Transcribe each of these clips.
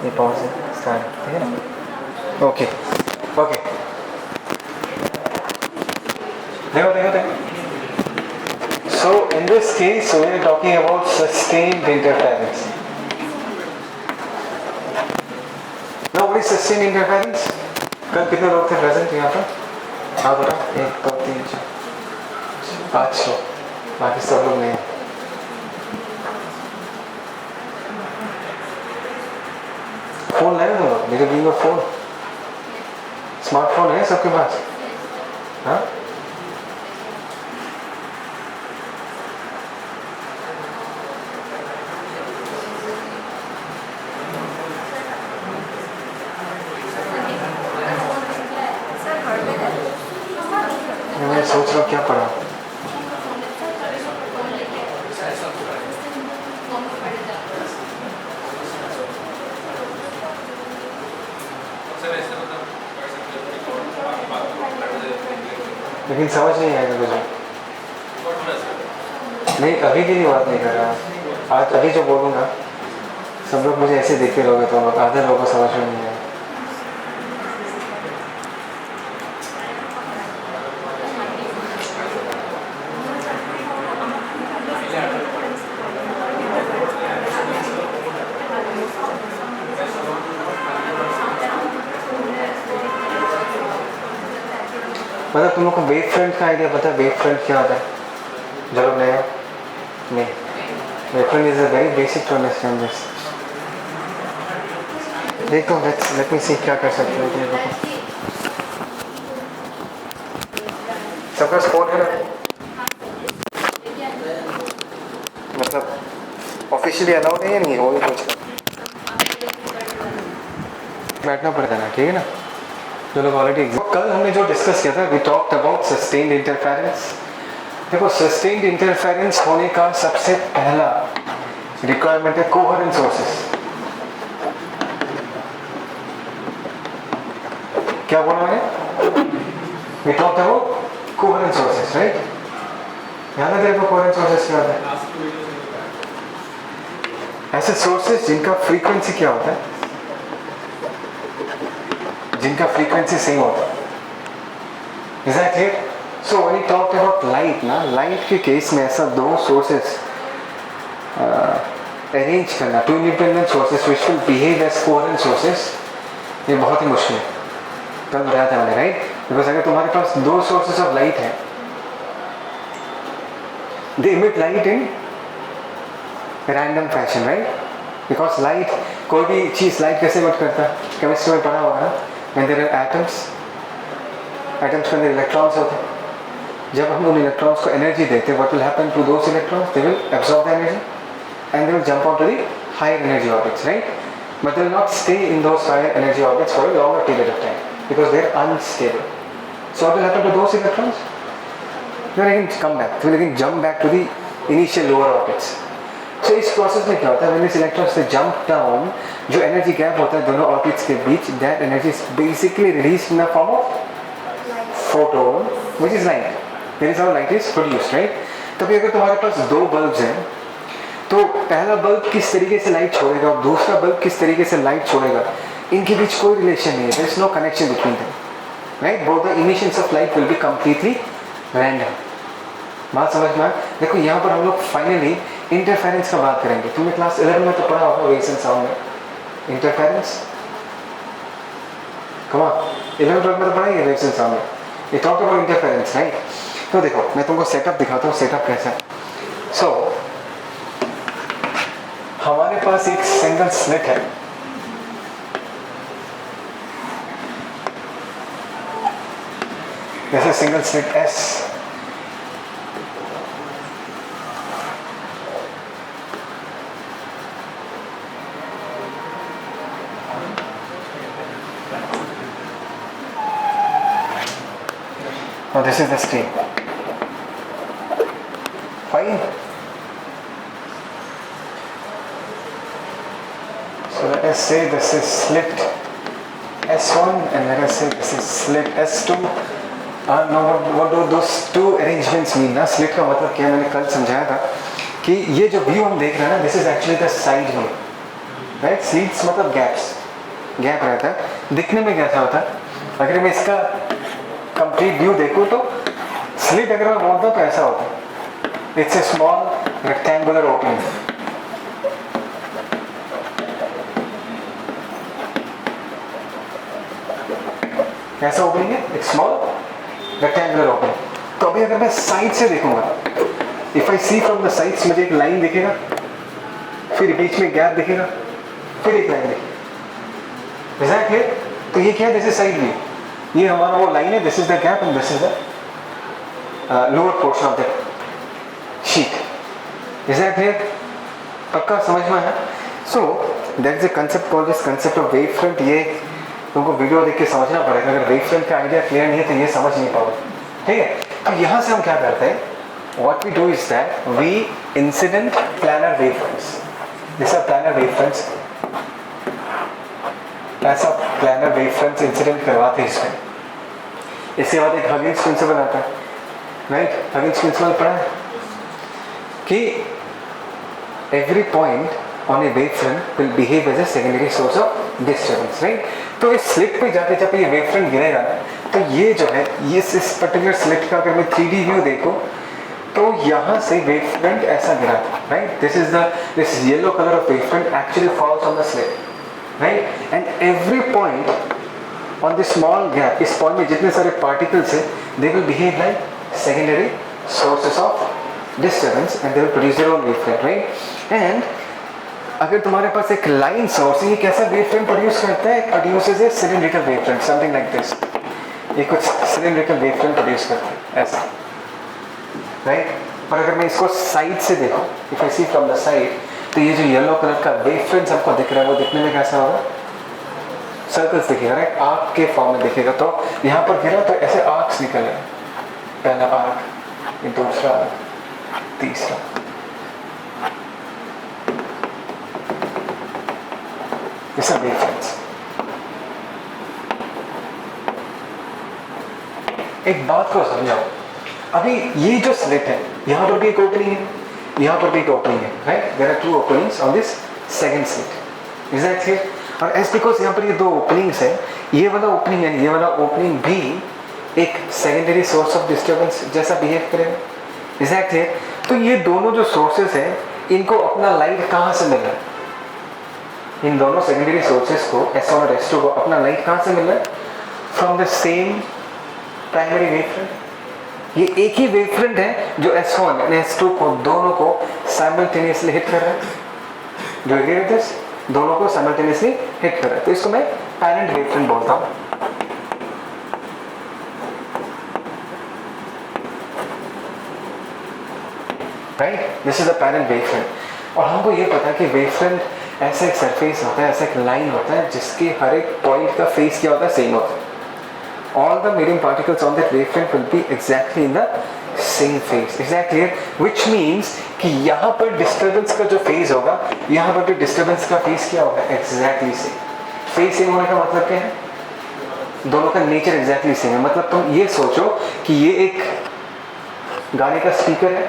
ये पॉज है, स्टार्ट, ठीक है ना? ओके ओके, देखो। So in this case we are talking about sustained interference. Now what is sustained interference? कल कितने लोग थे प्रेजेंट यहाँ पर? हाँ बोला, 1 2 3 4 5 लोग, बाकी सब लोग नहीं। फोन लाए हो लोग? मेरे भी फोन, स्मार्टफोन है सबके पास? हाँ, मैं सोच रहा हूँ क्या पढ़ा। लेकिन समझ नहीं आएगा मुझे। नहीं, अभी के लिए बात नहीं कर रहा, आज अभी जो बोलूँगा सब लोग मुझे ऐसे देखते रहोगे तो आधे लोगों को समझ में नहीं आएगा। मतलब तुम लोग को वेव फ्रंट का आइडिया पता है? वेव फ्रंट क्या होता है? जो लोग नए हो? नहीं, wave front is a very basic to understand this. देखो लेट मी सी क्या कर सकते हो। देखो सबका स्कोर है ना, मतलब ऑफिशियली अलाउड है या नहीं है वो भी पूछ रहा। बैठना पड़ता ना, ठीक है ना? जो लोग ऑलरेडी कल हमने जो डिस्कस किया था, we talked about sustained interference. देखो सस्टेन्ड इंटरफेरेंस होने का सबसे पहला रिक्वायरमेंट है कोहेरेंट सोर्सेस। क्या बोला मैंने? We talked about coherent sources, right? याद है तेरे को कोहेरेंट सोर्सेस क्या होता है? ऐसे सोर्सेस जिनका फ्रीक्वेंसी क्या होता है, जिनका फ्रीक्वेंसी सेम होता है। Is that clear? So when we talked about light ना, लाइट के केस में ऐसा दो सोर्सेस अरेंज करना, two independent sources which will behave as coherent sources, ये बहुत ही मुश्किल है। कल बताया था मैंने, राइट? बिकॉज अगर तुम्हारे पास दो सोर्सेस ऑफ लाइट है, they emit light in random fashion, right? Because light, कोई भी चीज़ लाइट कैसे इमिट करता है? केमिस्ट्री में पढ़ा होगा ना, when there are atoms के अंदर इलेक्ट्रॉन्स होते हैं। जब हम उन इलेक्ट्रॉन्स को एनर्जी देते हैं, what will happen to those electrons? They will absorb the energy and they will jump on to the higher energy orbits, right? But they will not stay in those higher energy orbits for a longer period of time because they are unstable. So what will happen to those electrons? They will again come back. They will again jump back to the initial lower orbits. So इस process में क्या होता है? When these electrons they jump down, जो energy gap होता है दोनों orbits के बीच, that energy is basically released in the form of photon, which is light. That is how light is produced, right? तभी अगर तुम्हारे पास दो बल्ब्स हैं, तो पहला बल्ब किस तरीके से लाइट छोड़ेगा और दूसरा बल्ब किस तरीके से लाइट छोड़ेगा, इनके बीच कोई रिलेशन नहीं है। There is no connection between them, right? Both the emissions of light will be completely random. बात समझ में? देखो यहाँ पर हम लोग फाइनली इंटरफेरेंस का बात करेंगे। तुमने क्लास 11 में तो पढ़ा होगा वेव्स एंड साउंड में इंटरफेरेंस। कम ऑन, 11 में तो पढ़ा ही है वेव्स एंड साउंड में। ये टॉक अबाउट इंटरफेरेंस, राइट? तो देखो मैं तुमको सेटअप दिखाता हूँ, सेटअप कैसा है। सो हमारे पास एक सिंगल स्लिट है, जैसे single slit S। Now this is the screen. Fine. So let us say this is slit S1 and let us say this is slit S2. Now what do those two arrangements mean? ना slit का मतलब क्या, मैंने कल समझाया था कि ये जो व्यू हम देख रहे हैं ना, this is actually the side view. Right. Slits मतलब गैप्स, गैप रहता है। दिखने में कैसा होता है, अगर मैं इसका कंप्लीट व्यू देखूं तो स्लिट अगर मैं बोलता हूँ तो ऐसा होता है, it's a small rectangular opening. कैसा ओपनिंग है, एक स्मॉल रेक्टेंगुलर ओपनिंग। तो अभी अगर मैं साइड से देखूंगा, if I see from the sides, मुझे एक लाइन दिखेगा, फिर बीच में गैप दिखेगा, फिर एक लाइन दिखेगी। Is that clear? तो ये क्या है, दिस इज साइड व्यू, ये हमारा वो लाइन है, this is the gap and this is the lower portion of the sheet. Is that clear? पक्का समझ में है? So that is a concept called this concept of wave front. ये तुमको वीडियो देख के समझना पड़ेगा, अगर वेव फ्रंट का आइडिया क्लियर नहीं है तो ये समझ नहीं पाओगे, ठीक है। तो यहाँ से हम क्या करते हैं, what we do is that we incident planar wavefronts. These are planar wavefronts. ऐसा planar wavefronts incident करवाते हैं इसमें। इसके बाद एक हगिंस प्रिंसिपल आता है, राइट। हगिंस प्रिंसिपल पढ़ा है कि every point on a wavefront will behave as a secondary source of disturbance, right? तो इस स्लिट पे जाके जब ये wavefront गिरेगा ना, तो ये जो है, ये इस पर्टिकुलर स्लिट का अगर मैं 3D व्यू देखूं तो यहाँ से वेवफ्रंट ऐसा गिरा, right. This yellow colour of wavefront actually falls on the slit, right. And every point on the small gap, इस पॉइंट में जितने सारे पार्टिकल्स हैं, they will behave like secondary sources of disturbance and they will produce their own wavefront, right. And अगर तुम्हारे पास एक line source है, ये कैसा वेवफ्रंट प्रोड्यूस करता है, produces A cylindrical wavefront, something like this. ये कुछ सिलिंड्रिकल वेवफ्रंट प्रोड्यूस करता है ऐसा, राइट। पर अगर मैं इसको साइड से देखूं, if I see from the side, तो ये जो येलो कलर का वेवफ्रंट हमको दिख रहा है, वो दिखने में कैसा होगा, सर्कल्स दिखेगा, राइट, आर्क के फॉर्म में दिखेगा। तो यहाँ पर गिरा तो ऐसे आर्क्स निकल रहे हैं, पहला आर्क, ये दूसरा आर्क, तीसरा। ये सब वेवफ्रंट्स। एक बात को समझाओ, अभी ये जो स्लिट है, यहाँ पर भी एक ओपनिंग है, यहाँ पर भी एक ओपनिंग है, right. There are 2 openings on this second slit. Is that clear? और एज बिकॉज यहाँ पर ये 2 ओपनिंग्स है, ये वाला ओपनिंग है, ये वाला ओपनिंग भी एक सेकेंडरी सोर्स ऑफ डिस्टर्बेंस जैसा बिहेव करेगा। Is that clear? तो ये दोनों जो सोर्सेस हैं, इनको अपना लाइट कहाँ से मिल रहा है, इन दोनों सेकेंडरी सोर्सेस को, S1 और S2 को अपना लाइट कहाँ से मिल रहा है, from the same primary wavefront. ये एक ही वेवफ्रंट है जो S1 और S2 को दोनों को साइमल्टेनियसली हिट कर रहा है, जो दिस दोनों को साइमल्टेनियसली हिट कर रहा है। तो इसको मैं पैरेंट वेवफ्रंट बोलता हूँ, right. This is a parent wavefront. और हमको ये पता है कि वेवफ्रंट ऐसा एक सरफेस होता है, ऐसा एक लाइन होता है जिसके हर एक पॉइंट का फेस क्या होता है, सेम होता है। All the medium particles on that wavefront will be exactly in the same phase. Is that clear? Which means कि यहाँ पर disturbance का जो phase होगा, यहाँ पर भी disturbance का phase क्या होगा, exactly same. Phase same होने का मतलब क्या है, दोनों का nature exactly same है। मतलब तुम ये सोचो कि ये एक गाने का स्पीकर है,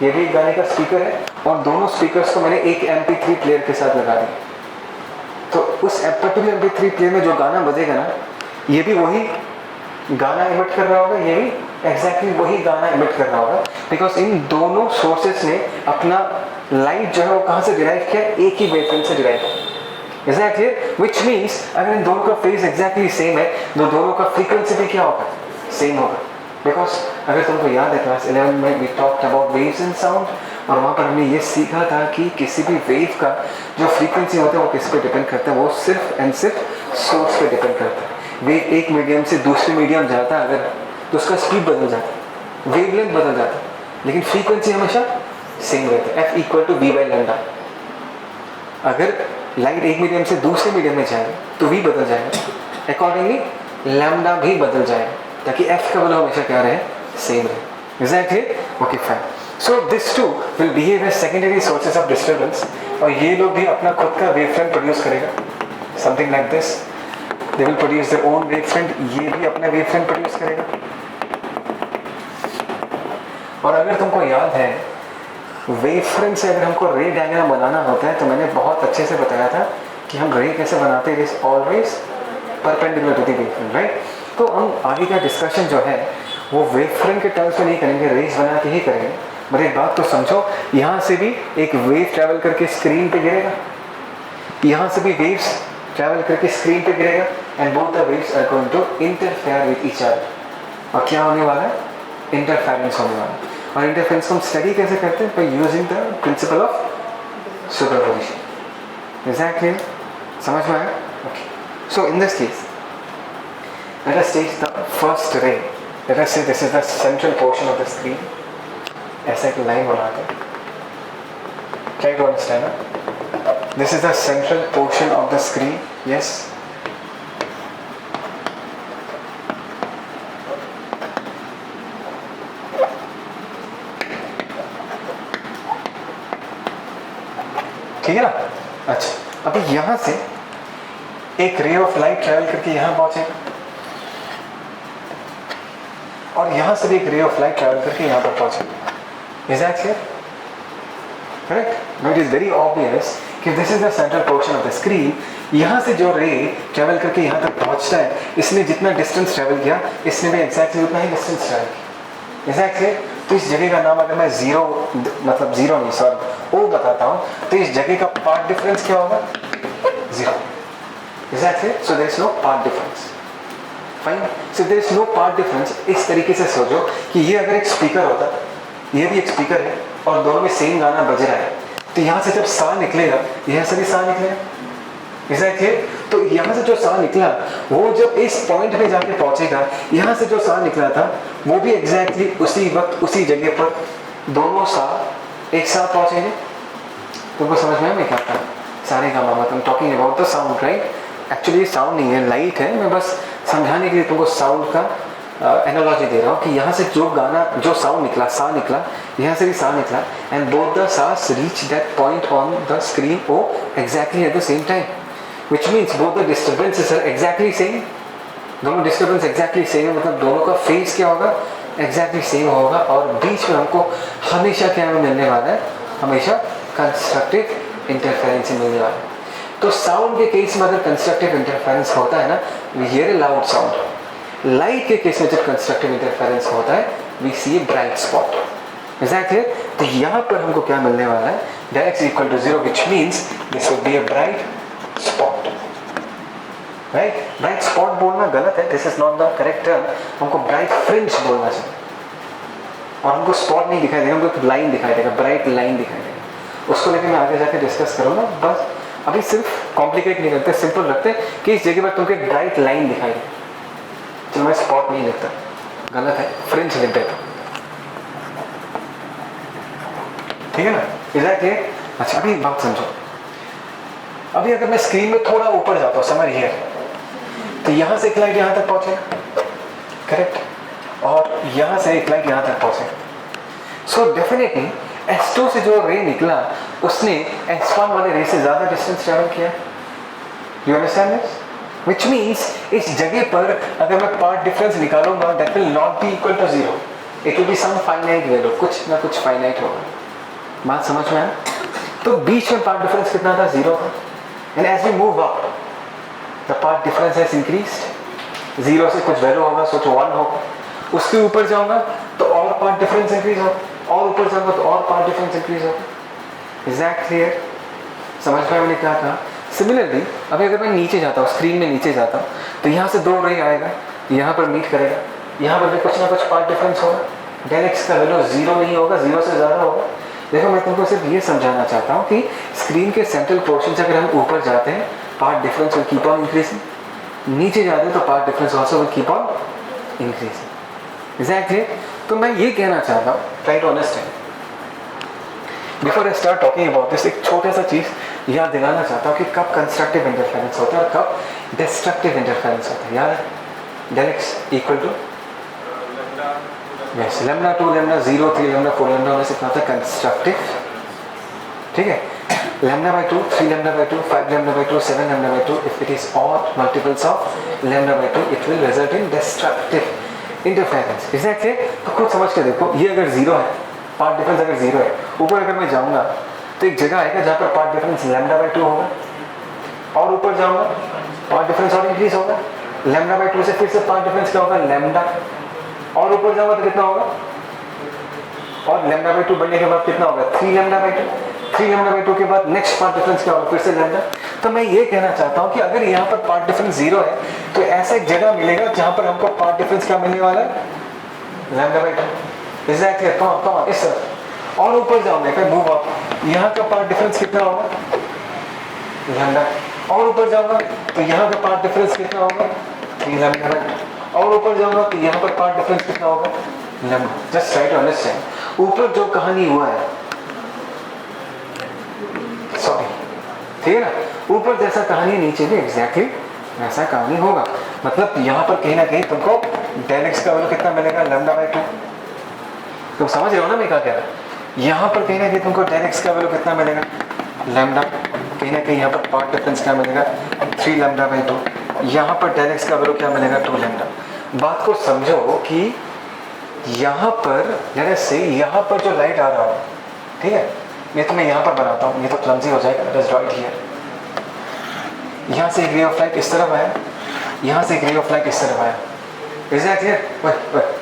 ये भी एक गाने का स्पीकर है, और दोनों स्पीकर्स को मैंने एक MP3 प्लेयर के साथ लगा दिया। तो उस पर्टिकुलर MP3 प्लेयर में जो गाना बजेगा ना, ये भी वही गाना इमिट कर रहा होगा, ये भी एग्जैक्टली वही गाना इमिट कर रहा होगा, बिकॉज इन दोनों सोर्सेस ने अपना लाइट जो है वो कहाँ से डिराइव किया, एक ही वेवफ्रंट से डिराइव किया। Is that clear? Which means अगर इन दोनों का फेज एग्जैक्टली सेम है, तो दोनों का फ्रीक्वेंसी भी क्या होगा, सेम होगा। बिकॉज अगर तुमको याद है क्लास 11 में we talked about waves and sound, और वहाँ पर हमने ये सीखा था कि किसी भी वेव का जो फ्रीक्वेंसी होता है वो किस पे डिपेंड करता है, वो सिर्फ एंड सिर्फ सोर्स पे डिपेंड करता है। वेव एक मीडियम से दूसरे मीडियम जाता है अगर, तो उसका स्पीड बदल जाता है, वेवलेंथ बदल जाता है, लेकिन फ्रीक्वेंसी हमेशा सेम रहता है, F = v/λ। अगर लाइट एक मीडियम से दूसरे मीडियम में जाएगा तो v बदल जाएगा, अकॉर्डिंगली लैम्डा भी बदल जाएगा, ताकि F का वैल्यू हमेशा क्या रहे, सेम रहे। Is that clear? Okay fine. So this two will behave as secondary sources of disturbance, और ये लोग भी अपना खुद का वेवफ्रंट प्रोड्यूस करेगा, something like this. They will produce their own wavefront, ये भी अपना wavefront प्रोड्यूस करेगा। और अगर तुमको याद है वेव फ्रंट से अगर हमको रे डायग्राम बनाना होता है तो मैंने बहुत अच्छे से बताया था कि हम रे कैसे बनाते हैं, is always perpendicular to the wave front, right. तो हम आगे का डिस्कशन जो है वो वेव फ्रंट के टर्म्स में नहीं करेंगे, रेज बना के ही करेंगे। बट एक बात तो समझो, यहाँ से भी एक वेव ट्रैवल करके स्क्रीन पे गिरेगा, यहाँ से भी वेव्स ट्रैवल करके स्क्रीन पे गिरेगा, and both the waves are going to interfere with each other. और क्या होने वाला है? इंटरफेरेंस होने वाला है। और इंटरफेरेंस को हम स्टडी कैसे करते हैं? By using the principle of superposition. Is that clear? समझ में आया? Okay. So in this case let us take the first ray. Let us say this is the central portion of the screen. ऐसा एक line बनाते हैं. Try to understand. This is the central portion of the screen. Yes. ठीक है ना? अच्छा, अभी यहाँ से एक रे ऑफ लाइट ट्रैवल करके यहाँ पहुँचेगा और यहाँ से भी एक रे ऑफ लाइट ट्रैवल करके यहाँ पर पहुँचेगा। Is that clear? Correct? No, it is very obvious कि this is the central portion of the screen. यहाँ से जो रे ट्रैवल करके यहाँ तक पहुँचता है, इसने जितना डिस्टेंस ट्रैवल किया, इसने भी एग्जैक्टली उतना ही डिस्टेंस ट्रैवल किया। Is that clear? तो इस जगह का नाम अगर मैं जीरो, मतलब जीरो नहीं, सॉरी, ओ बताता हूँ, तो इस जगह का पार्ट डिफरेंस क्या होगा? Zero. Is that clear? So there is no path difference. Fine. So there is no path difference. इस तरीके से सोचो कि ये अगर एक स्पीकर होता, ये भी एक स्पीकर है और दोनों में सेम गाना बज रहा है, तो यहाँ से जब सा निकलेगा, यहाँ से भी सा निकलेगा। Is that clear? तो यहाँ से जो सा निकला, वो जब इस पॉइंट पे जाके पहुंचेगा, यहाँ से जो सा निकला था वो भी एग्जैक्टली उसी वक्त उसी जगह पर दोनों सा एक साथ पहुंचेंगे। तुमको समझ में आया मैं क्या था? सारे का मामा, तुम talking about the sound, right? Actually sound नहीं है, लाइट है। मैं बस समझाने के लिए तुमको साउंड का एनालॉजी दे रहा हूँ कि यहाँ से जो गाना, जो साउंड निकला, सा निकला, यहाँ से भी सा निकला, एंड बोथ द सास reach that point on the screen oh exactly at the same time, which means both the disturbances are exactly same. दोनों डिस्टर्बेंस एग्जैक्टली सेम है, मतलब दोनों का फेज क्या होगा? एग्जैक्टली सेम होगा। और बीच में हमको हमेशा क्या मिलने वाला है? हमेशा कंस्ट्रक्टिव इंटरफेरेंस मिलने वाला है। तो साउंड के केस में अगर कंस्ट्रक्टिव इंटरफेरेंस होता है ना, we hear a loud sound. Light के केस में जब कंस्ट्रक्टिव इंटरफेरेंस होता है, we see a bright spot. Is that clear? तो यहाँ पर हमको क्या मिलने वाला है? Direct equal to zero, which means this would be a bright spot, right? Bright spot बोलना गलत है, this is not the correct term. हमको ब्राइट फ्रिंज बोलना चाहिए। और हमको स्पॉट नहीं दिखाई देगा, हमको एक लाइन दिखाई देगा, ब्राइट लाइन दिखाई देगा। उसको लेकर मैं आगे जाके डिस्कस करूँगा। बस अभी सिर्फ कॉम्प्लिकेट नहीं करते, सिंपल रखते कि इस जगह पर तुमको एक ब्राइट लाइन दिखाई दे। चलो मैं स्पॉट नहीं लिखता, गलत है, फ्रिंज लिख देता। ठीक है ना? Is that clear? अच्छा, अभी बात समझो। अभी अगर मैं स्क्रीन में थोड़ा ऊपर जाता हूँ, समझ हियर, तो यहाँ से एक लाइट यहाँ तक पहुँचेगा, करेक्ट? और यहाँ से एक लाइट यहाँ तक पहुँचेगा। सो डेफिनेटली S2 से जो रे निकला, उसने S1 वाले रे से ज़्यादा डिस्टेंस ट्रैवल किया। You understand this? Which means इस जगह पर अगर मैं पार्ट डिफरेंस निकालूंगा, that will not be equal to zero, it will be some finite value, कुछ ना कुछ फाइनाइट होगा। बात समझ में आया? तो बीच में पार्ट डिफरेंस कितना था? जीरो था। And as we move up, the part difference has increased. Zero से कुछ वैल्यू होगा, सोचो 1 होगा। उसके ऊपर जाऊंगा तो और पार्ट डिफरेंस इंक्रीज होगा, और ऊपर जाऊंगा तो और पार्ट डिफरेंस इंक्रीज होगा। Is that clear? समझ में मैंने क्या कहा? सिमिलरली अभी अगर मैं नीचे जाता हूँ, स्क्रीन में नीचे जाता हूँ, तो यहाँ से दो रे आएगा, यहाँ पर मीट करेगा, यहाँ पर भी कुछ ना कुछ पार्ट डिफरेंस होगा। डायरेक्ट का वैल्यू जीरो नहीं होगा, जीरो से ज़्यादा होगा। देखो, मैं तुमको सिर्फ ये समझाना चाहता हूँ कि स्क्रीन के सेंट्रल पोर्शन से अगर हम ऊपर जाते हैं, path difference will keep on increasing, नीचे जाते हैं तो path difference also will keep on increasing. Exactly. तो मैं ये कहना चाहता हूँ, try to understand, before I start talking about this, एक छोटा सा चीज़ याद दिलाना चाहता हूँ कि कब कंस्ट्रक्टिव इंटरफेरेंस होता है और कब डिस्ट्रक्टिव इंटरफेरेंस होता है। याद है? Direct equal to yes, lambda 2, lambda 0, 3, lambda 4, lambda होने से क्या होता है? कंस्ट्रक्टिव। ठीक है? Lambda by 2, 3 lambda by 2, 5 lambda by 2, 7 lambda by 2, if it is odd multiples of lambda by 2, it will result in destructive interference. Exactly. तो खुद समझ के देखो, ये अगर 0 है पाथ डिफरेंस अगर 0 है, ऊपर अगर मैं जाऊँगा तो एक जगह आएगा जहाँ पर पाथ डिफरेंस λ/2 होगा, और ऊपर जाऊँगा पाथ डिफरेंस और इंक्रीज होगा, λ/2 से फिर से पाथ डिफरेंस क्या होगा लैम्डा, और ऊपर जाऊँगा तो कितना होगा, और λ/2 बढ़ने के बाद कितना होगा 3λ/2, 3λ/2 के बाद नेक्स्ट पाथ डिफरेंस क्या होगा फिर से लैम्डा। तो मैं ये कहना चाहता हूँ कि अगर यहाँ पर पाथ डिफरेंस 0 है तो ऐसा एक जगह मिलेगा जहाँ पर हमको पाथ डिफरेंस क्या मिलने वाला है λ/2। एग्जैक्टली, कहाँ इस तरफ, और ऊपर जाऊँगा फिर मूव अप, यहाँ का पाथ डिफरेंस कितना होगा लैम्डा, और ऊपर जाऊँगा तो यहाँ का पाथ डिफरेंस कितना होगा 3λ/2, और ऊपर जाऊँगा तो यहाँ पर पाथ डिफरेंस कितना होगा lambda. Just try to understand, ऊपर जो कहानी हुआ है, सॉरी ठीक है ना, ऊपर जैसा कहानी नीचे भी एग्जैक्टली वैसा कहानी होगा। मतलब यहाँ पर कहीं ना कहीं तुमको डेल एक्स का वैल्यू कितना मिलेगा λ/2। तुम समझ रहे हो ना मैं क्या कह रहा हूँ, यहाँ पर कहीं ना कहीं तुमको डेल एक्स का वैल्यू कितना मिलेगा लैम्डा, कहीं ना कहीं यहाँ पर पाथ डिफरेंस क्या मिलेगा 3λ/2, यहाँ पर डेल एक्स का वैल्यू क्या मिलेगा 2λ। बात को समझो कि यहाँ पर जैसे से यहाँ पर जो लाइट आ रहा हो, ठीक है, मैं तुम्हें यहाँ पर बनाता हूँ, ये तो क्लमजी हो जाएगा, जस्ट ड्रॉ इट हियर। यहाँ से एक रे ऑफ लाइट इस तरफ आया, यहाँ से एक रे ऑफ लाइट इस तरफ आया, एग्जैक्टली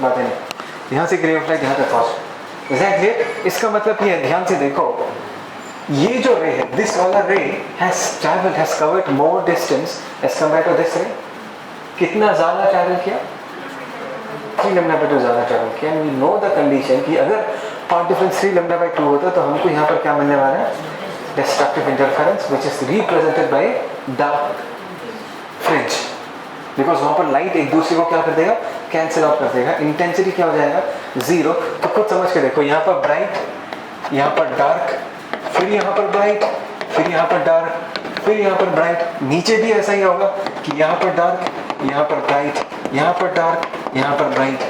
बातें नहीं, यहाँ से एक रे ऑफ लाइट यहाँ तक पहुँच, एग्जैक्टली। इसका मतलब ये है, ध्यान से देखो, ये जो रे है, दिस वाला ray has covered more distance as compare to this ray. कितना ज़्यादा ट्रैवल किया 3λ/2 ज़्यादा ट्रैवल किया। And we know the condition कि अगर पाथ डिफरेंस 3λ/2 होता तो हमको यहाँ पर क्या मिलने वाला है destructive interference which is represented by dark fringe, because वहाँ पर लाइट एक दूसरे को क्या कर देगा कैंसिल आउट कर देगा, इंटेंसिटी क्या हो जाएगा 0। तो खुद समझ के देखो, यहाँ पर ब्राइट, यहाँ पर डार्क, फिर यहाँ पर ब्राइट, फिर यहाँ पर डार्क, फिर यहाँ पर ब्राइट, नीचे भी ऐसा ही होगा कि यहाँ पर डार्क, यहाँ पर ब्राइट, यहाँ पर डार्क, यहाँ पर ब्राइट।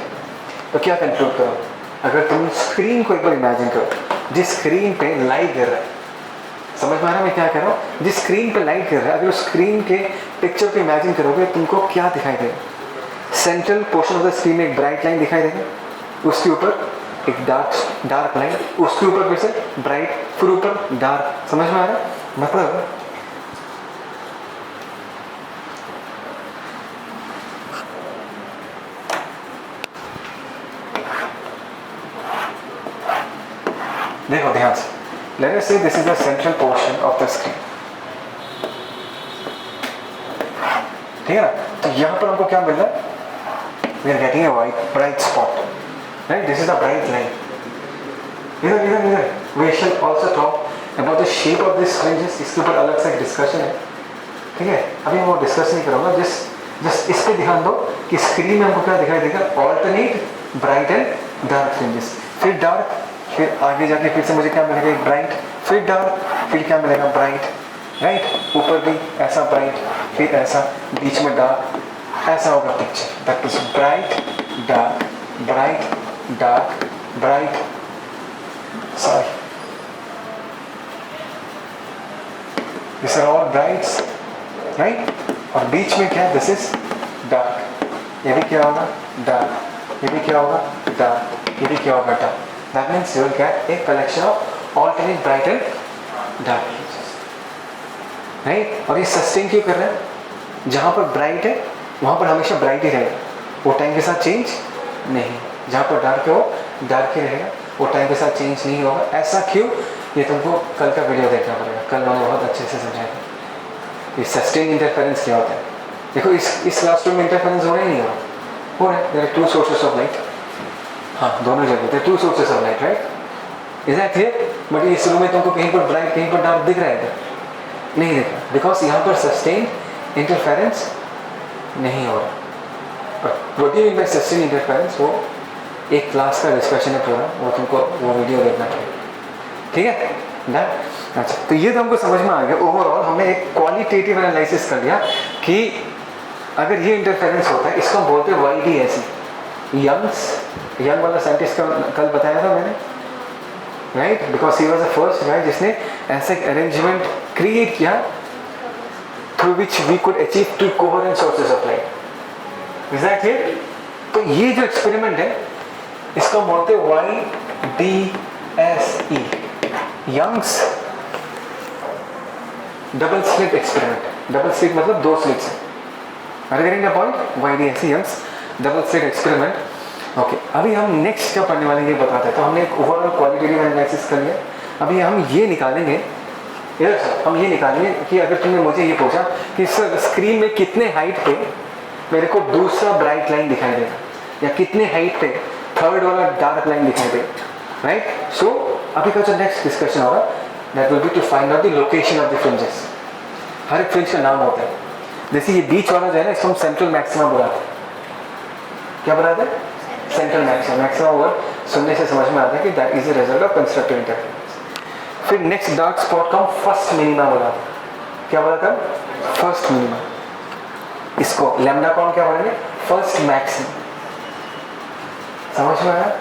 तो क्या कंक्लूड करो, अगर तुम स्क्रीन को एक बार इमेजिन करो, जिस स्क्रीन पे लाइट गिर रहा है, समझ में आ रहा है मैं क्या कर रहा हूँ, जिस स्क्रीन पे लाइट गिर रहा है, अगर उस स्क्रीन के पिक्चर को इमेजिन करोगे तुमको क्या दिखाई देगा, central portion of the screen में एक ब्राइट लाइन दिखाई देगा, उसके ऊपर एक डार्क लाइन, उसके ऊपर फिर से ब्राइट, फिर ऊपर डार्क। समझ में आ रहा है, मतलब देखो ध्यान से, let us say this is the central portion of the screen, ठीक है ना। तो यहाँ पर हमको क्या मिल रहा है, we are getting a white bright spot, right? This is the bright line. इधर we shall also talk about the shape of this fringes। इसके ऊपर अलग से एक डिस्कशन है, ठीक है, अभी वो डिस्कस नहीं करूँगा। जस्ट इस पे ध्यान दो कि स्क्रीन में हमको क्या दिखाई देगा, alternate bright and dark fringes, फिर डार्क, फिर आगे जाके फिर से मुझे क्या मिलेगा एक ब्राइट, फिर डार्क, फिर क्या मिलेगा ब्राइट, राइट, ऊपर भी ऐसा ब्राइट, फिर ऐसा, बीच में डार्क, ऐसा होगा picture. That is bright dark bright dark bright, sorry this are all brights, right, और बीच में क्या, दिस इज डार्क, ये भी क्या होगा डार्क, ये भी क्या होगा डार्क, ये भी क्या होगा dark. That means you will get a collection of alternate bright and dark images, right? और ये सस्टेन क्यों कर रहे हैं, जहाँ पर ब्राइट है वहाँ पर हमेशा ब्राइट ही रहेगा, वो टाइम के साथ चेंज नहीं, जहाँ पर डार्क है वो डार्क ही रहेगा, वो टाइम के साथ चेंज नहीं होगा। ऐसा क्यों, ये तुमको कल का वीडियो देखना पड़ेगा, कल मैंने बहुत अच्छे से समझाया था ये सस्टेन इंटरफेरेंस क्या होता है। देखो इस क्लासरूम में इंटरफेरेंस हो रहा ही नहीं हो रहा है, there are 2 sources of light, हाँ दोनों जगह थे 2 sources of light, right, is that clear. But इस रूम में तुमको कहीं पर ब्राइट कहीं पर डार्क दिख रहा है, नहीं दिख रहा, बिकॉज यहाँ पर सस्टेन इंटरफेरेंस नहीं हो रहा। But what do you mean by sustain interference, वो एक क्लास का डिस्कशन है पूरा, वो तुमको वो वीडियो देखना चाहिए, ठीक है ना। अच्छा, तो ये तो हमको समझ में आ गया। ओवरऑल हमने एक क्वालिटेटिव एनालिसिस कर लिया कि अगर ये इंटरफेरेंस होता है, इसको हम बोलते हैं YDSE, यंग वाला साइंटिस्ट का कल बताया था मैंने, right, because he was the first guy जिसने ऐसा एक अरेंजमेंट क्रिएट किया through which we could achieve 2 coherent sources of light, exactly. तो ये जो एक्सपेरिमेंट है इसको बोलते हैं YDSE, YDSE, Young's double slit experiment. Double slit मतलब दो स्लिट्स है। Are getting the point? YDSE Young's double slit experiment. Okay, अभी हम नेक्स्ट क्या पढ़ने वाले ये बताते हैं। तो हमने एक ओवरऑल क्वालिटेटिव एनालिसिस कर लिया। अभी हम ये निकालेंगे, हम ये निकालेंगे कि अगर तुमने मुझे ये पूछा कि सर स्क्रीन में कितने हाइट पे मेरे को दूसरा ब्राइट लाइन दिखाई देगा, या कितने हाइट पे थर्ड वाला डार्क लाइन दिखाई देगा, राइट? सो अभी का जो नेक्स्ट डिस्कशन होगा that will be to find out the location of the fringes. हर एक फ्रिंज का नाम होता है। जैसे ये बीच वाला जो है ना, इसको हम सेंट्रल मैक्सिमा बुलाते हैं। क्या बुलाते हैं? Central maxima. मैक्सिमा वर्ड सुनने से समझ में आता है कि that is the result of constructive interference. फिर नेक्स्ट डार्क स्पॉट का हम फर्स्ट मिनिमा बोला। क्या बोला था? First minima. इसको लैम्डा कौन क्या बोलेंगे? First maxim. समझ में आया?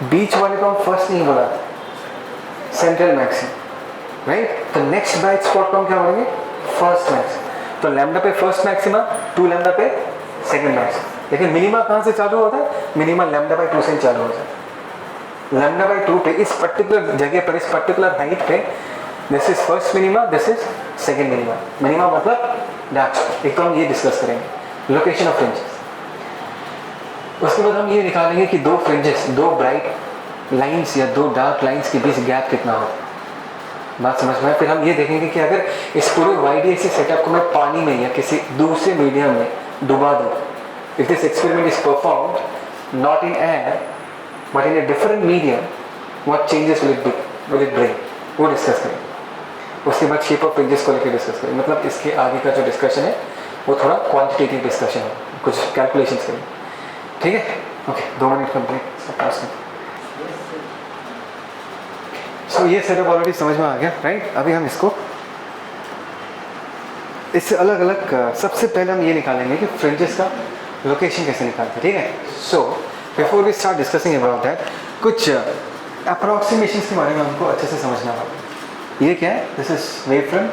बीच वाले को हम फर्स्ट नहीं बोला, सेंट्रल मैक्सिम, राइट? तो नेक्स्ट ब्राइट स्पॉट को हम क्या बोलेंगे? First maxim. तो लैम्डा पे फर्स्ट मैक्सिमा, 2 लैम्डा पे सेकंड मैक्सिम। लेकिन मिनिमा कहाँ से चालू होता है? मिनिमा लैम्डा बाई 2 से चालू होता है। लैम्डा बाई 2 पे इस पर्टिकुलर जगह पर, इस पर्टिकुलर हाइट पे, this is first minima, this is second minima. Minima मतलब डार्क स्पॉट। एक तो हम ये डिस्कस करेंगे लोकेशन ऑफ फ्रिंजेस। उसके बाद हम ये निकालेंगे कि दो फ्रिंजेस, दो ब्राइट लाइंस या दो डार्क लाइंस के बीच गैप कितना होता है। बात समझ में? फिर हम ये देखेंगे कि अगर इस पूरे YDSE सेटअप को मैं पानी में या किसी दूसरे मीडियम में डुबा दूँ, if this experiment is performed not in air but in a different medium, what changes will it bring, वो डिस्कस करेंगे। उसके बाद शेप ऑफ फ्रिंजेस को लेकर डिस्कस करेंगे। मतलब इसके आगे का जो डिस्कशन है वो थोड़ा क्वांटिटेटिव डिस्कशन है, कुछ कैलकुलेशंस करेंगे। ठीक है? ओके, 2 मिनट का ब्रेक। सो ये सेटअप ऑलरेडी समझ में आ गया, राइट? अभी हम इसको इससे अलग अलग सबसे पहले हम ये निकालेंगे कि फ्रिंजेस का लोकेशन कैसे निकालते हैं। ठीक है? So before we start discussing about that, कुछ अप्रॉक्सीमेशंस के बारे में हमको अच्छे से समझना होगा। ये क्या है? दिस इज वेव फ्रंट,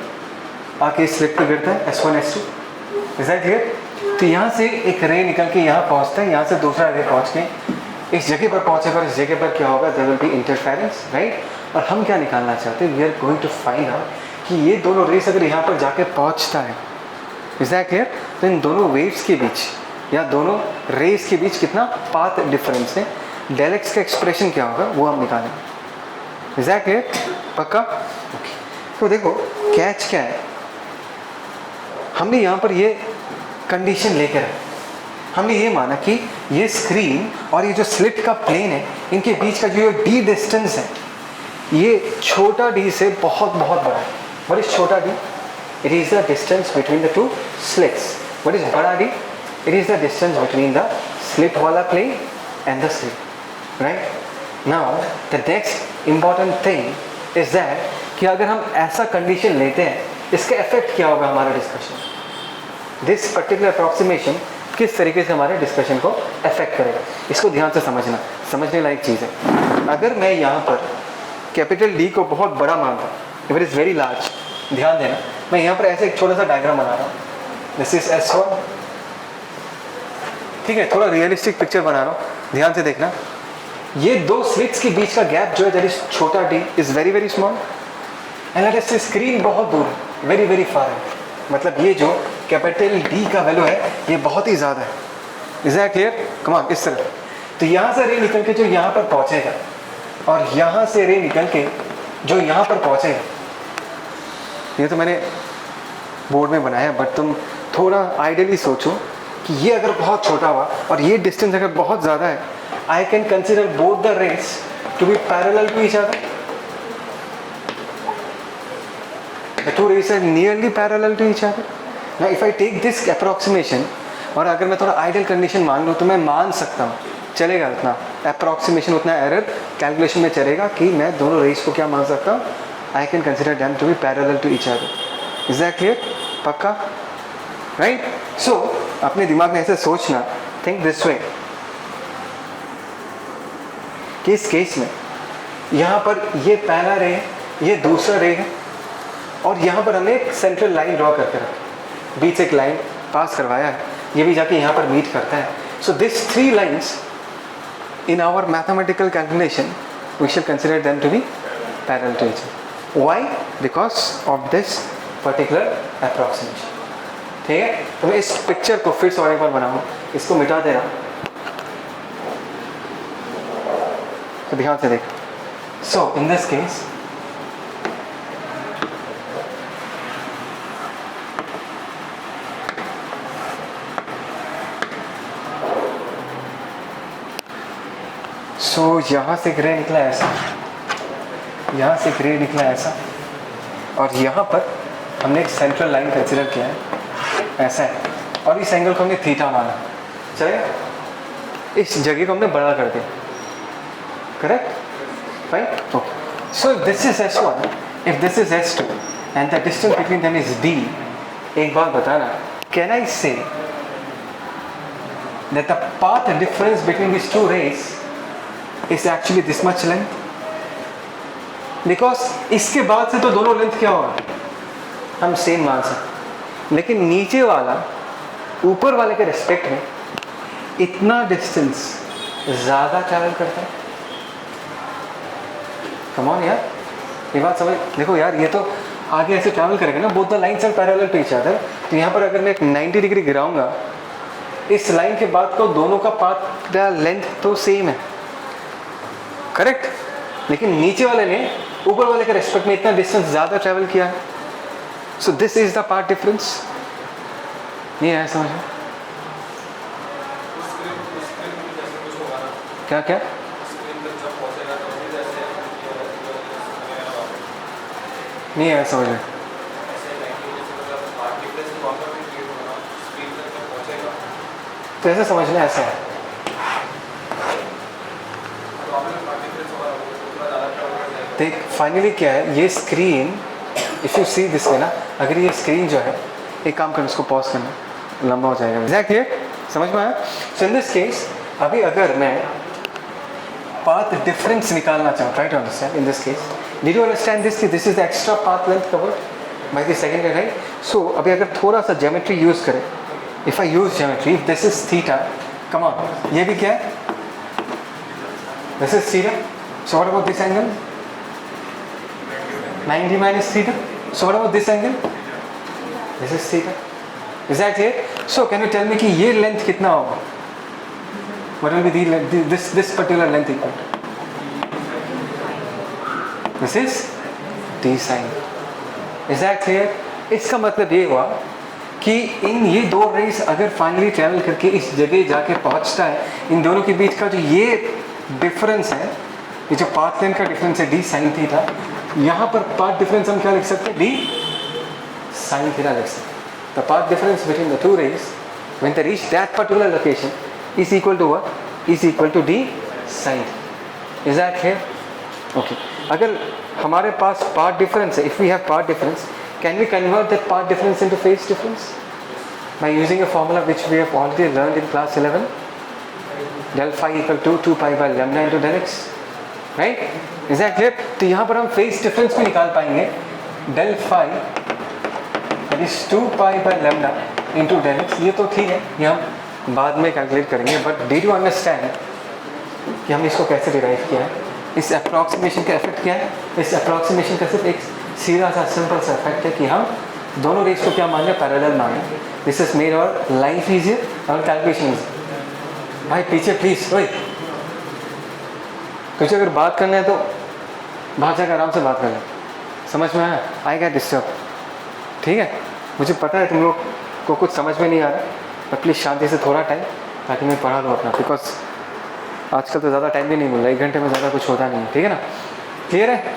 आके इस स्लिट पर गिरता है, S1 S2, is that clear? तो यहाँ से एक रे निकल के यहाँ पहुँचता है, यहाँ से दूसरा रे पहुँच के इस जगह पर पहुँचे पर इस जगह पर क्या होगा? There will be interference, right? और हम क्या निकालना चाहते हैं? We are going to find out कि ये दोनों रेस अगर यहाँ पर जाके पहुँचता है, इज दैट क्लियर? तो इन दोनों वेव्स के बीच या दोनों रेस के बीच कितना पाथ डिफरेंस है, डेल एक्स का एक्सप्रेशन क्या होगा वो हम निकालेंगे। Is that clear? पक्का? ओके। तो देखो कैच क्या है, हमने यहाँ पर ये कंडीशन लेकर हमने ये माना कि ये स्क्रीन और ये जो स्लिट का प्लेन है, इनके बीच का जो डी डिस्टेंस है, ये छोटा डी से बहुत बहुत बड़ा है। व्हाट इज छोटा D? It is the distance between the two slits. What is बड़ा D? It is the distance between the slit वाला plane and the slit, right? Now the next important thing is that कि अगर हम ऐसा condition लेते हैं, इसका effect क्या होगा हमारा डिस्कशन। दिस पर्टिकुलर अप्रॉक्सीमेशन किस तरीके से हमारे डिस्कशन को अफेक्ट करेगा, इसको ध्यान से समझना, समझने लायक चीज़ है। अगर मैं यहाँ पर कैपिटल डी को बहुत बड़ा मानता, if it is very large, ध्यान देना, मैं यहाँ पर ऐसे एक छोटा सा डायग्राम बना रहा हूँ, दिस इज S1, ठीक है? थोड़ा रियलिस्टिक पिक्चर बना रहा हूँ, ध्यान से देखना। ये दो स्लिट्स के बीच का गैप जो है दैट इज छोटा D is very very small, and let us से स्क्रीन बहुत दूर है, वेरी वेरी फार है। मतलब ये जो कैपिटल डी का वैल्यू है ये बहुत ही ज़्यादा है। Is that clear? Come on, इस तरह। तो यहाँ से रे निकल के जो यहाँ पर पहुँचेगा और यहाँ से रे निकल के जो यहाँ पर पहुँचेगा, ये तो मैंने बोर्ड में बनाया, बट तुम थोड़ा आइडियली सोचो कि ये अगर बहुत छोटा हुआ और ये डिस्टेंस अगर बहुत ज़्यादा है, I can consider both the rays to be parallel to each other. The two rays are nearly parallel to each other. Now if I take this approximation, और अगर मैं थोड़ा आइडियल कंडीशन मान लूँ तो मैं मान सकता हूँ, चलेगा उतना अप्रॉक्सीमेशन, उतना एरर कैलकुलेशन में चलेगा कि मैं दोनों रेस को क्या मान सकता हूँ? I can consider them to be parallel to each other. Is that clear? पक्का? राइट? सो अपने दिमाग में ऐसे सोचना, थिंक दिस वे, कि इस केस में यहाँ पर ये पहला रे है, ये दूसरा रे है, और यहाँ पर हमने एक सेंट्रल लाइन ड्रॉ करके रखी, बीच एक लाइन पास करवाया है, ये भी जाके यहाँ पर मीट करता है। So this 3 lines in our mathematical calculation we shall consider them to be parallel to each other. Why? Because of this particular approximation. ठीक है, तो मैं इस पिक्चर को फिर से और एक बार बनाऊँ, इसको मिटा दे रहा हूँ, तो ध्यान से देख. So in this case, यहाँ से ग्रे निकला ऐसा, यहाँ से ग्रे निकला ऐसा, और यहाँ पर हमने एक सेंट्रल लाइन कंसिडर किया है ऐसा है, और इस एंगल को हमने थीटा माना. चलेगा? इस जगह को हमने बड़ा कर दिया. Correct? Fine. Okay. So if this is S1, if this is S2 and the distance between them is D, एक बात बताना, कैन आई से that the path difference between these two rays is actually this much length? Because इसके बाद से तो दोनों length क्या होगा, हम सेम मान सकते, लेकिन नीचे वाला ऊपर वाले के रिस्पेक्ट में इतना डिस्टेंस ज़्यादा ट्रैवल करता है. कम ऑन यार, ये बात समझ. देखो यार, ये तो आगे ऐसे ट्रैवल करेगा ना, both the lines are parallel to each other. तो यहाँ पर अगर मैं एक 90 डिग्री गिराऊंगा, इस लाइन के बाद को दोनों का पाथ लेंथ तो सेम है. करेक्ट? लेकिन नीचे वाले ने ऊपर वाले के रेस्पेक्ट में इतना डिस्टेंस ज़्यादा ट्रैवल किया है. So this is the path difference. नहीं आया समझ में? क्या क्या नहीं आया समझ में? तो ऐसे समझना, ऐसा है. देख फाइनली क्या है, ये screen, if you see this way ना, अगर ये स्क्रीन जो है, एक काम करना, इसको पॉज करना, लंबा हो जाएगा. एग्जैक्टली समझ में आया? सो इन दिस केस, अभी अगर मैं पाथ डिफरेंस निकालना चाहूँ, try to understand in this case. Did you understand this कि this is the extra path length covered by the second ray, right? So अभी अगर थोड़ा सा ज्योमेट्री यूज करें, if I use geometry, if this is theta, come on, ये भी क्या है, this is theta. So what about this angle, 90 minus theta. So what about this angle? This is theta. Is that it? So can you tell me कि ये length कितना होगा? What will be the length, this particular length equal to? This is d sin. Is that clear? इसका मतलब ये हुआ कि इन ये दो रेस अगर फाइनली ट्रैवल करके इस जगह जाके पहुंचता है, इन दोनों के बीच का जो ये डिफरेंस है, ये जो पाथ लेंथ का डिफरेंस है d sin थीटा, यहाँ पर पाथ डिफरेंस हम क्या लिख सकते हैं, d sin थीटा लिख सकते हैं. The path difference between the two rays when they reach that particular location is equal to what? Is equal to d sin. Is that clear? Okay. अगर हमारे पास path difference है, if we have path difference, can we convert that path difference into phase difference by using a formula which we have already learned in class 11? Del phi equal to 2 pi by lambda into del x. Right? Is that clear? तो यहाँ पर हम phase difference भी निकाल पाएंगे. Del phi that is 2 pi by lambda into del x. ये तो ठीक है, ये हम बाद में कैलकुलेट करेंगे. बट डिड यू अंडरस्टैंड कि हमने इसको कैसे डिराइव किया है? इस अप्रॉक्सीमेशन का इफेक्ट क्या है? इस अप्रॉक्सीमेशन का सिर्फ एक सीधा सा सिंपल सा इफेक्ट है कि हम दोनों रेस को क्या मान रहे हैं, पैरेलल मान रहे हैं. This is made our life easier, और कैलकुलेशन इजियर. भाई पीछे प्लीज, ओए कुछ अगर बात करना है तो बाहर जाकर आराम से बात कर लें. समझ में आया? I get disturb. ठीक है, मुझे पता है तुम लोग को कुछ समझ में नहीं आ रहा, पर प्लीज़ शांति से थोड़ा टाइम, ताकि मैं पढ़ा लूँ अपना, बिकॉज आजकल तो ज़्यादा टाइम भी नहीं मिल रहा, 1 घंटे में ज़्यादा कुछ होता नहीं है. ठीक है ना? क्लियर है?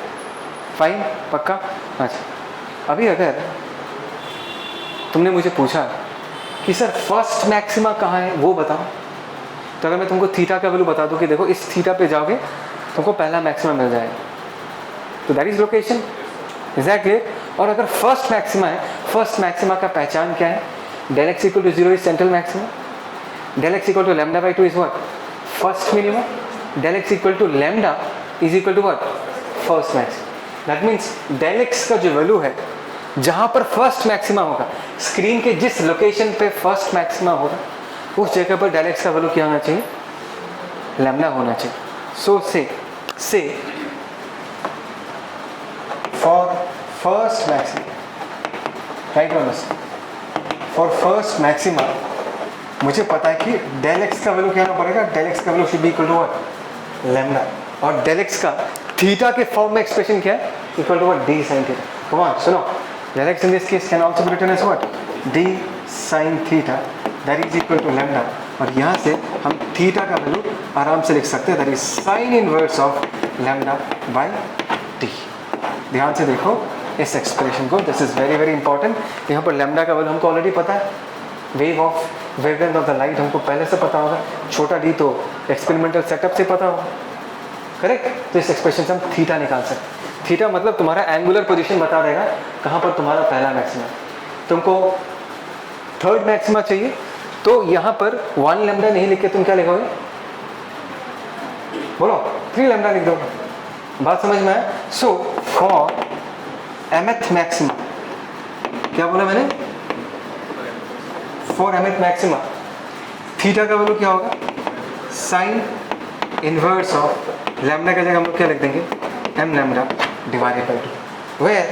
फाइन, पक्का? अच्छा, अभी अगर तुमने मुझे पूछा कि सर फर्स्ट मैक्सिमा कहाँ है वो बताओ, तो अगर मैं तुमको थीटा का वैल्यू बता दूँ कि देखो इस थीटा पे जाओगे तुमको पहला मैक्सिमा मिल जाएगा, तो that is location. Is that clear? और अगर फर्स्ट मैक्सिमा है, फर्स्ट मैक्सिमा का पहचान क्या है? Del x equal to 0 is central maxima, del x equal to lambda by 2 is what? First minimum, del x equal to lambda is equal to what? First maxima. That means del x का जो value है, जहाँ पर first maxima होगा, screen के जिस location पे first maxima होगा, उस जगह पर डेल एक्स का वैल्यू क्या होना चाहिए? लैम्डा होना चाहिए. सो से से for first maxima, right understand, for first maxima मुझे पता है कि डेल एक्स का वैल्यू क्या होना पड़ेगा, डेल एक्स का value should be equal to what, lambda, और डेल एक्स का थीटा के फॉर्म में एक्सप्रेशन क्या है, equal to what, D sine theta. Come on सुनो, del X in this case can also be written as what, D sine theta that is equal to lambda, और यहाँ से हम थीटा का वैल्यू आराम से लिख सकते हैं, that is sine inverse of lambda by D. ध्यान से देखो इस एक्सप्रेशन को, this is very very important. यहाँ पर लैम्डा का वैल्यू हमको ऑलरेडी पता है, wave of wavelength of the light हमको पहले से पता होगा, छोटा डी तो एक्सपेरिमेंटल सेटअप से पता होगा, करेक्ट. तो इस एक्सप्रेशन से हम थीटा निकाल सकते हैं. थीटा मतलब तुम्हारा एंगुलर पोजीशन बता देगा कहाँ पर तुम्हारा पहला मैक्सिमा. तुमको थर्ड मैक्सिमा चाहिए तो यहाँ पर 1 लैम्डा नहीं लिख के तुम क्या लिखोगे, बोलो 3 लैम्डा लिख दो. बात समझ में आया. सो फॉर mth मैक्सिमा, क्या बोला मैंने, फॉर mth मैक्सिमा थीटा का वैल्यू क्या होगा, साइन इनवर्स ऑफ लैम्डा का जगह हम लोग क्या लिख देंगे, m lambda divided by 2, where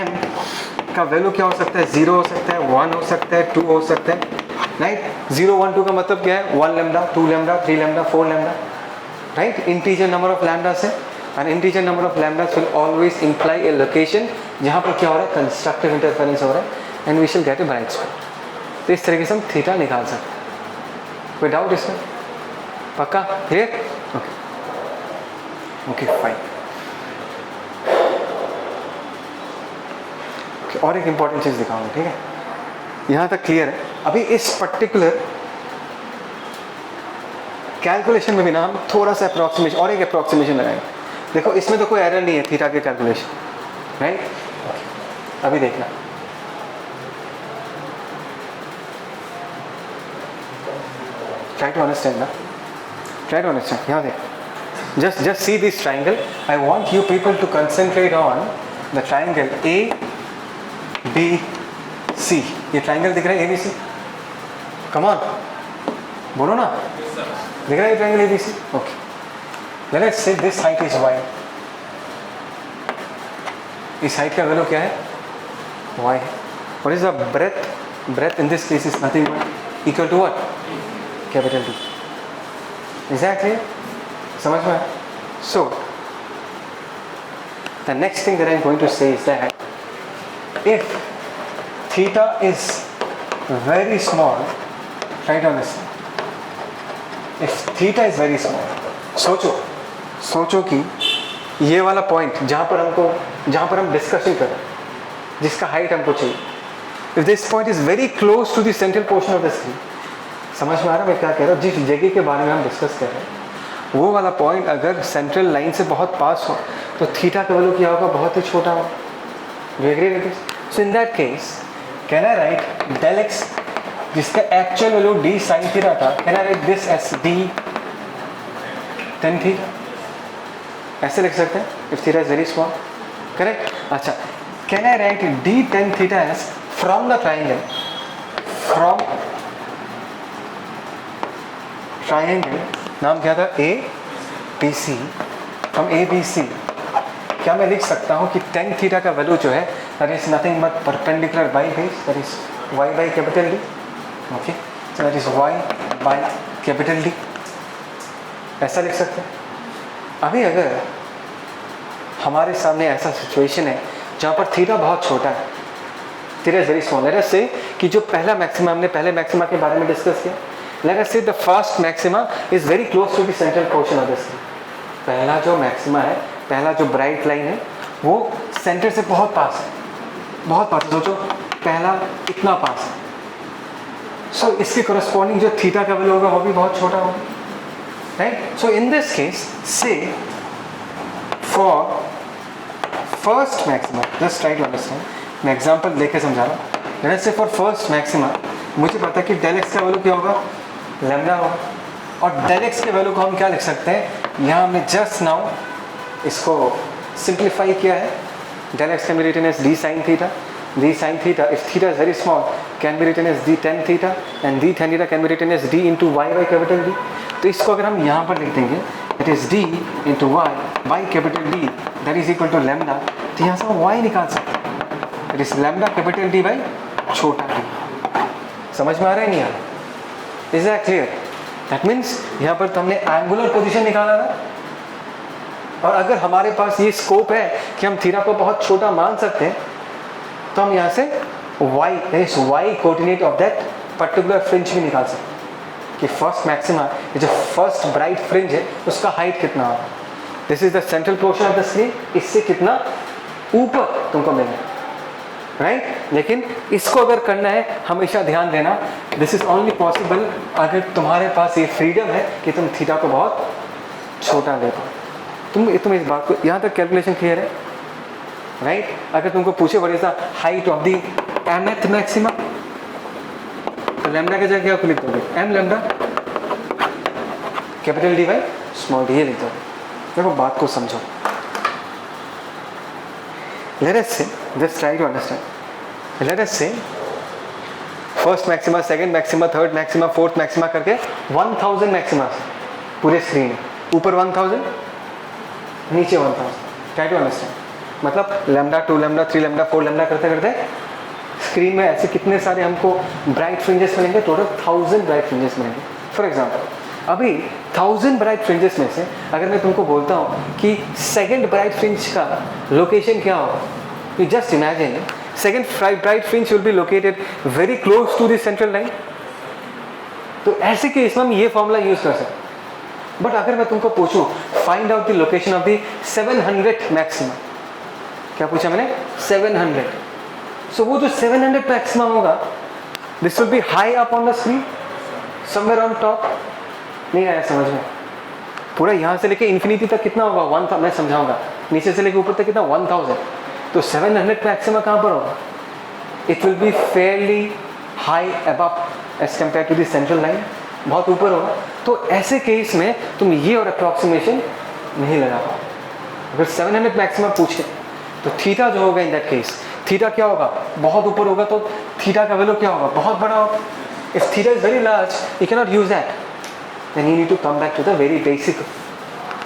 m का वैल्यू क्या हो सकता है, 0 हो सकता है, 1 हो सकता है, 2 हो सकता है, राइट. 0 1 2 का मतलब क्या है, 1 lambda, 2 lambda, 3 lambda, 4 lambda, right. Integer number of lambdas है, and integer number of lambdas will always imply a location जहाँ पर क्या हो रहा है, कंस्ट्रक्टिव इंटरफेरेंस हो रहा है, एंड वी शिल गेट ए ब्राइट स्पॉट. तो इस तरीके से हम थीटा निकाल सकते हैं. कोई डाउट इसमें, पक्का क्लियर, ओके ओके फाइन. और एक इंपॉर्टेंट चीज़ दिखाऊंगा, ठीक है, यहाँ तक क्लियर है. अभी इस पर्टिकुलर कैलकुलेशन में भी ना हम थोड़ा सा अप्रॉक्सीमेशन, और एक अप्रॉक्सीमेशन लगाएंगे. देखो इसमें तो कोई एरर नहीं है थीटा के कैलकुलेशन, राइट. अभी देखना, ट्राई टू अंडरस्टैंड ना, ट्राई टू अंडरस्टैंड. यहाँ देख, just see this triangle. I want you people to concentrate on the triangle A B C. ये ट्राइंगल दिख रहा है ABC, come on बोलो ना, दिख रहा है triangle ABC, okay. Let us say this height is y. इस हाइट का वैल्यू क्या है, y. What is the breadth? Breadth in this case is nothing but equal to what, capital D. Exactly, समझ में. So the next thing that I am going to say is that if theta is very small, try to understand, if theta is very small, सोचो कि ये वाला point जहाँ पर हम discussion कर रहे हैं, जिसका हाइट हमको चाहिए, if this point is very close to the central portion of the screen, समझ में आ रहा है मैं क्या कह रहा हूँ, जिस जगह के बारे में हम डिस्कस कर रहे हैं वो वाला पॉइंट अगर सेंट्रल लाइन से बहुत पास हो तो थीटा का वैल्यू क्या होगा, बहुत ही छोटा होगा. Do you agree with this? So in that case, can I write del x जिसका actual value d sin theta था, can I write this as d tan theta, ऐसे लिख सकते हैं if theta is very small, correct. अच्छा, can I write d tan theta as from the triangle, from triangle नाम क्या था, A B C, from A B C क्या मैं लिख सकता हूँ कि tan थीटा का वैल्यू जो है that is nothing but perpendicular by base, that is y by capital D, okay. So that is y by capital D, ऐसा लिख सकते हैं. अभी अगर हमारे सामने ऐसा सिचुएशन है जहाँ पर थीटा बहुत छोटा है, theta is very small, let us से कि जो पहला मैक्सिमा, हमने पहले मैक्सिमा के बारे में डिस्कस किया, let us say the first maxima is very close to the central portion of the screen. पहला जो मैक्सिमा है, पहला जो ब्राइट लाइन है वो सेंटर से बहुत पास है, बहुत पास है. सोचो पहला इतना पास है, सो इसके कोरस्पॉन्डिंग जो थीटा का वैल्यू होगा वो भी बहुत छोटा होगा, right. So in this case से for first maxima, just try to understand, मैं एग्जांपल लेके समझा रहा हूँ. लेट अस से फॉर फर्स्ट मैक्सिमा मुझे पता है कि डेल एक्स का वैल्यू क्या होगा, लैम्डा होगा, और डेल एक्स के वैल्यू को हम क्या लिख सकते हैं, यहाँ हमने जस्ट नाउ इसको सिंप्लीफाई किया है. Del x can be written as d sine theta, d sine theta if theta is very small can be written as d tan theta, and d tan theta can be written as d into y by capital D. तो इसको अगर हम यहाँ पर लिख देंगे it is d into y, y capital D that is equal to lambda, तो यहाँ से हम वाई निकाल सकते हैं, it is lambda capital D by छोटा डी। समझ में आ रहा है नहीं आ रहा? Is that clear? That means यहाँ पर तो हमने एंगुलर पोजिशन निकाला था, और अगर हमारे पास ये स्कोप है कि हम थीटा को बहुत छोटा मान सकते हैं, तो हम यहाँ से y y coordinate of that particular fringe भी निकाल सकते हैं कि फर्स्ट मैक्सिमा, जो फर्स्ट ब्राइट फ्रिंज है उसका हाइट कितना होगा। This is the central portion of the screen, इससे कितना ऊपर तुमको मिलेगा, राइट? लेकिन इसको अगर करना है हमेशा ध्यान देना, दिस इज ओनली पॉसिबल अगर तुम्हारे पास ये फ्रीडम है कि तुम थीटा को बहुत छोटा ले पाओ। तुम इस बात को, यहाँ तक कैलकुलेशन क्लियर है, राइट? अगर तुमको पूछे what is the height of the mth maxima, तो लैम्डा की जगह क्या लिख दोगे? M lambda capital D by small d, ये लिख दोगे। देखो बात को समझो, let us say, just try to understand, let us say first maxima, second maxima, third maxima, fourth maxima करके 1000 मैक्सिमा पूरे स्क्रीन, ऊपर 1000, नीचे 1000। ट्राई टू अंडरस्टैंड, मतलब लैम्डा 2 लैम्डा 3 लैम्डा 4 लैम्डा करते करते स्क्रीन में ऐसे कितने सारे हमको ब्राइट फ्रिंजेस मिलेंगे, टोटल 1000 ब्राइट फ्रिंजेस मिलेंगे। फॉर एग्जांपल अभी 1000 ब्राइट फ्रिंजेस में से अगर मैं तुमको बोलता हूँ कि सेकंड ब्राइट फ्रिंज का लोकेशन क्या होगा, you just imagine second bright fringe will be located very close to the central line. तो ऐसे केस में हम ये फॉर्मूला यूज कर सकते हैं। बट अगर मैं तुमको पूछूं find out the location of the 700 maximum, क्या पूछा मैंने? 700। सो वो जो 700 मैक्सिमम होगा, this will be high up on the screen, somewhere on top. नहीं आया समझ में? पूरा यहाँ से लेके इन्फिनिटी तक कितना होगा? 1000। मैं समझाऊंगा। नीचे से लेके ऊपर तक कितना? 1000। तो 700 मैक्सिमम कहाँ पर होगा? It will be fairly high above as compare to the central line, बहुत ऊपर होगा। तो ऐसे केस में तुम ये और अप्रॉक्सीमेशन नहीं लगा पाओ। अगर 700 मैक्सिमम पूछे तो थीटा जो होगा इन दैट केस, थीटा क्या होगा? बहुत ऊपर होगा, तो थीटा का वैल्यू क्या होगा? बहुत बड़ा होगा। If theta is very large you can not use that, then you need to come back to the very basic,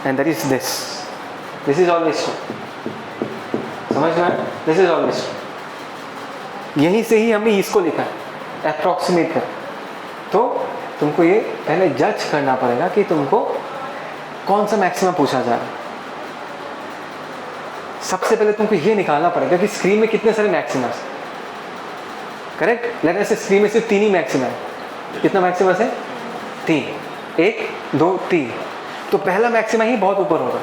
and that is this is always true. समझ में? This is always true. यहीं से ही हमने इसको लिखा है approximate कर। तो तुमको ये पहले जज करना पड़ेगा कि तुमको कौन सा मैक्सिमम पूछा जा रहा है। सबसे पहले तुमको ये निकालना पड़ेगा कि स्क्रीन में कितने सारे मैक्सिमस, करेक्ट? लेट अस से स्क्रीन में सिर्फ 3 ही मैक्सिमा है। कितना मैक्सिमस है? 3, 1 2 3। तो पहला मैक्सिमा ही बहुत ऊपर होगा।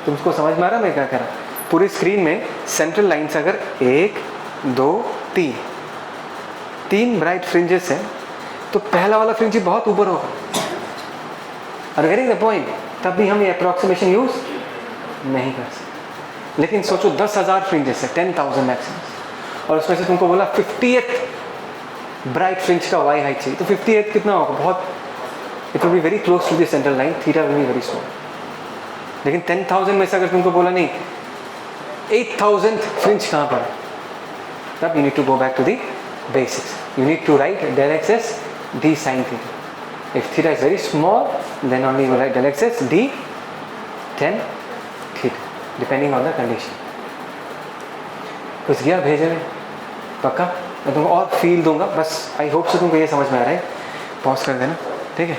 तुमको समझ में आ रहा मैं क्या कह रहा? पूरी स्क्रीन में सेंट्रल लाइन से अगर 1 2 3 ब्राइट फ्रिंजेस हैं, तो पहला वाला फ्रिंज बहुत ऊपर होगा। और गेटिंग द पॉइंट, तब भी हम ये अप्रॉक्सीमेशन यूज नहीं कर सकते। लेकिन सोचो 10,000 फ्रिंजेस है, 10,000 मैक्सिमम, और उसमें से तुमको बोला 50th ब्राइट फ्रिंज का वाई हाइट चाहिए, तो 50th कितना होगा? बहुत, it will be very close to the central line, theta will be very small. लेकिन 10,000 में से अगर तुमको बोला नहीं 8,000th फ्रिंज कहाँ पर है, तब you need to go back to the basics. You need to write del x as d sin theta. If theta is very small, then only you write del x as d tan theta, depending on the condition. कुछ गया भेजने पक्का? मैं तुमको और feel दूंगा, बस I hope से तुमको ये समझ में आ रहा है। पॉज कर देना, ठीक है?